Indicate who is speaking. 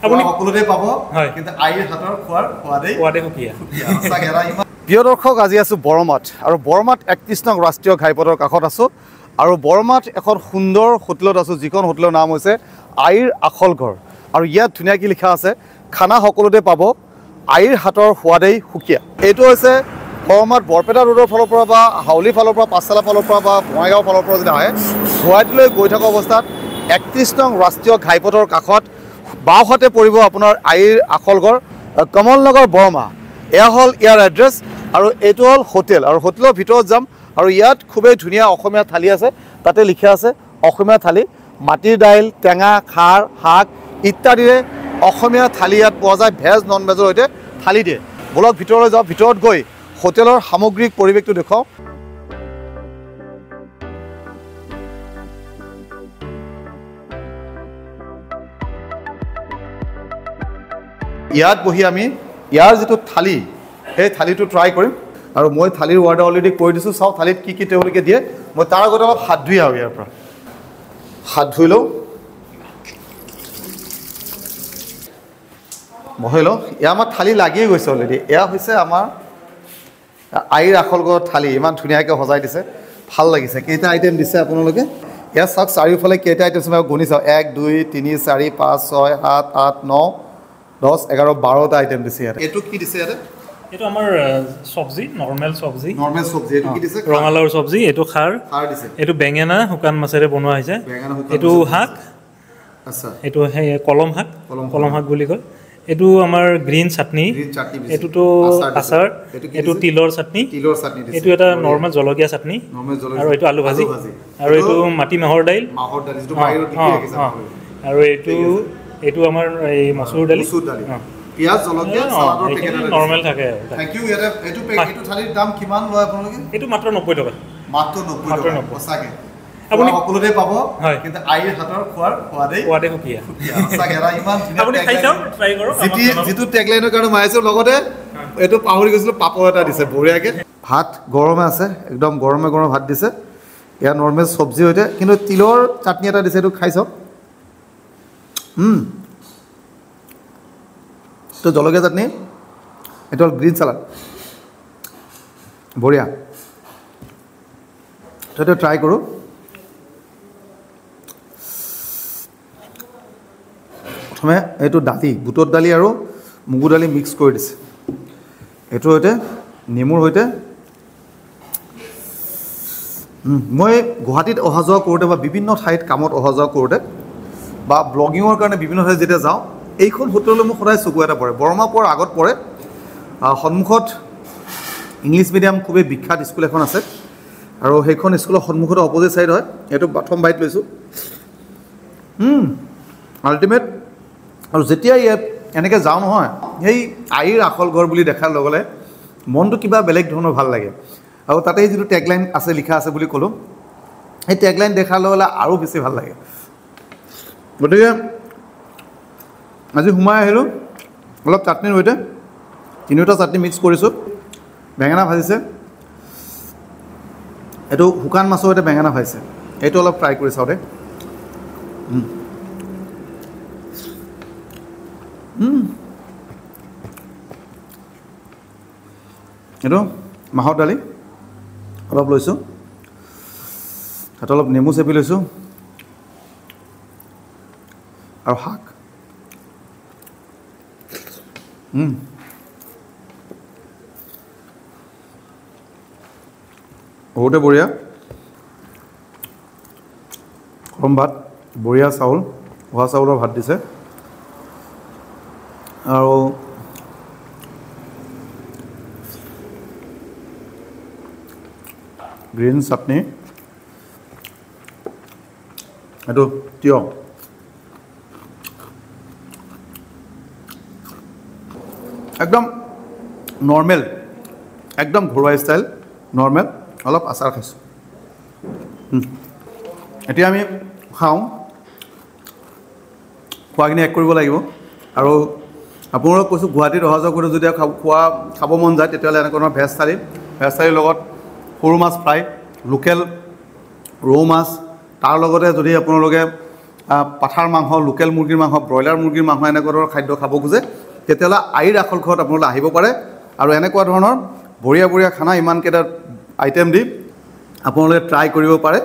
Speaker 1: আপুনি সকলোতে পাব কিন্তু আইৰ হাতৰ খোৱাৰ সোৱাদে সুকীয়া সঁচাকৈ এটা ইমান প্ৰিয় দৰ্শক আজি আছোঁ বৰমাত আৰু বৰমাত ৩১ নং ৰাষ্ট্ৰীয় ঘাইপথৰ কাষত আছোঁ আৰু বৰমাত এখন সুন্দৰ হোটেলত আছোঁ যিখন হোটেলৰ নাম হৈছে আইৰ আখল ঘৰ আৰু ইয়াত ধুনীয়াকৈ লিখা আছে খানা সকলোতে পাব আইৰ হাতৰ সোৱাদেই সুকীয়া এইটো হৈছে বৰমাত বৰপেটা ৰোডৰ ফালৰ পৰা বা হাউলি ফালৰ পৰা পাঠশালা ফালৰ পৰা বা বঙাইগাঁও ফালৰ পৰা যদি আহে গুৱাহাটীলৈ গৈ থকা অৱস্থাত ৩১ নং ৰাষ্ট্ৰীয় ঘাইপথৰ কাষত বাওঁহাতে পৰিব আপোনাৰ আইৰ আখল ঘৰ কমল নগৰ বৰমা এয়া হ'ল ইয়াৰ এড্ৰেছ আৰু এইটো হ'ল হোটেল আৰু হোটেলৰ ভিতৰত যাম আৰু ইয়াত খুবেই ধুনীয়া অসমীয়া থালি আছে তাতে লিখা আছে অসমীয়া থালি মাটিৰ দাইল টেঙা খাৰ শাক ইত্যাদিৰে অসমীয়া থালি ইয়াত পোৱা যায় ভেজ নন ভেজৰ সৈতে থালি দিয়ে বলক ভিতৰলৈ যাওঁ ভিতৰত গৈ হোটেলৰ সামগ্ৰিক পৰিৱেশটো দেখুৱাওঁ ইয়াত বহি আমি ইয়াৰ যিটো থালি সেই থালিটো ট্ৰাই কৰিম আৰু মই থালিৰ অৰ্ডাৰ অলৰেডি কৰি দিছোঁ চাওঁ থালিত কি কি তেওঁলোকে দিয়ে মই তাৰ আগতে অলপ হাত ধুই আহোঁ ইয়াৰ পৰা হাত ধুই লওঁ বহি লওঁ এয়া আমাৰ থালি লাগিয়ে গৈছে অলৰেডি এয়া হৈছে আমাৰ আইৰ আখল ঘৰ থালি ইমান ধুনীয়াকৈ সজাই দিছে ভাল লাগিছে কেইটা আইটেম দিছে আপোনালোকে ইয়াত চাওক চাৰিওফালে কেইটা আইটেম আছে গণি চাওক 1 2 3 4 5 6 7 8 9 10 11 12টা আইটেম দিছে ইয়াত এইটো কি দিছে ইয়াত
Speaker 2: এইটো আমাৰ সবজি নৰমাল সবজি
Speaker 1: এইটো কি দিছে
Speaker 2: ৰঙালাওৰ সবজি এইটো খাৰ
Speaker 1: দিছে
Speaker 2: এইটো বেঙেনা শুকান মাছেৰে বনোৱা হৈছে এইটো শাক
Speaker 1: আচ্ছা
Speaker 2: এইটো কলম শাক বুলি কয় এইটো আমাৰ গ্ৰীন চাটনি এইটোতো আচাৰ এইটো তিলৰ চাটনি এইটো এটা নৰ্মেল জলকীয়া চাটনি আৰু এইটো আলু ভাজি আৰু এইটো মাটি মাহৰ দাইল আৰু এইটো আমাৰ এই মচুৰ দালি পিয়াজ জলকীয়া সালাডৰ পেকেট নৰ্মেল থাকে থ্যাংক ইউ এইটো থালিৰ দাম কিমান লয় আপোনালোকে এইটো মাত্ৰ 90 টকা মাত্ৰ 90 টকা সঁচাকৈ আপুনি সকলোতে পাব কিন্তু আইৰ হাতৰ খোৱাৰ সোৱাদে সুকীয়া সঁচাকৈ এটা ইমান আপুনি খাই চাওক ট্ৰাই কৰক যিটো টেগলাইনৰ কাৰণে মাৰিছোঁ লগতে এইটো পাহৰি গৈছিলোঁ পাপৰ এটা দিছে বঢ়িয়াকৈ ভাত গৰমে আছে একদম গৰমে ভাত দিছে ইয়াৰ নৰ্মেল চব্জি সৈতে কিন্তু তিলৰ চাটনি এটা দিছে এইটো খাই চাওক তো জলকীয়া চাটনি এইটো হ'ল গ্ৰীণ চালাড বঢ়িয়া তো এইটো ট্ৰাই কৰোঁ প্ৰথমে এইটো দালি বুটৰ দালি আৰু মগু দালি মিক্স কৰি দিছে এইটোৰ সৈতে নেমুৰ সৈতে মই গুৱাহাটীত অহা যোৱা কৰোঁতে বা বিভিন্ন ঠাইত কামত অহা যোৱা কৰোঁতে বা ব্লগিঙৰ কাৰণে বিভিন্ন ঠাইত যেতিয়া যাওঁ এইখন হোটেললৈ মোক সদায় চকু এটা পৰে বৰমা পোৱাৰ আগত পৰে সন্মুখত ইংলিছ মিডিয়াম খুবেই বিখ্যাত স্কুল এখন আছে আৰু সেইখন স্কুলৰ সন্মুখত অপজিট ছাইড হয় এইটো প্ৰথম বাইট লৈছোঁ আল্টিমেট আৰু যেতিয়া ইয়াত এনেকৈ যাওঁ নহয় সেই আইৰ আখল ঘৰ বুলি দেখাৰ লগে লগে মনটো কিবা বেলেগ ধৰণৰ ভাল লাগে আৰু তাতে যিটো টেগলাইন আছে লিখা আছে বুলি ক'লোঁ সেই টেগলাইন দেখাৰ লগে লগে আৰু বেছি ভাল লাগে গতিকে আজি সোমাই আহিলোঁ অলপ চাটনিৰ সৈতে তিনিওটা চাটনি মিক্স কৰিছোঁ বেঙেনা ভাজিছে এইটো শুকান মাছৰ সৈতে বেঙেনা ভাজিছে এইটো অলপ ট্ৰাই কৰি চাওঁ দে এইটো মাহৰ দালি অলপ লৈছোঁ তাতে অলপ নেমু চেপি লৈছোঁ আৰু শাক বহুতে বঢ়িয়া গৰম ভাত বঢ়িয়া চাউল উহা চাউলৰ ভাত দিছে আৰু গ্ৰীণ চাটনি এইটো তিয়হ একদম নৰ্মেল একদম ঘৰুৱা ষ্টাইল নৰ্মেল অলপ আচাৰ খাইছোঁ এতিয়া আমি খাওঁ খোৱাখিনি এক কৰিব লাগিব আৰু আপোনালোকক কৈছোঁ গুৱাহাটীত অহা যোৱা কৰি যদি খাব মন যায় তেতিয়াহ'লে এনেকুৱা ধৰণৰ ভেজ থালিৰ লগত সৰু মাছ ফ্ৰাই লোকেল ৰৌ মাছ তাৰ লগতে যদি আপোনালোকে
Speaker 1: পাঠাৰ মাংস লোকেল মুৰ্গীৰ মাংস ব্ৰইলাৰ মুৰ্গীৰ মাংস এনেকুৱা ধৰণৰ খাদ্য খাব খোজে তেতিয়াহ'লে আইৰ আখল ঘৰত আপোনালোকে আহিব পাৰে আৰু এনেকুৱা ধৰণৰ বঢ়িয়া বঢ়িয়া খানা ইমানকেইটা আইটেম দি আপোনালোকে ট্ৰাই কৰিব পাৰে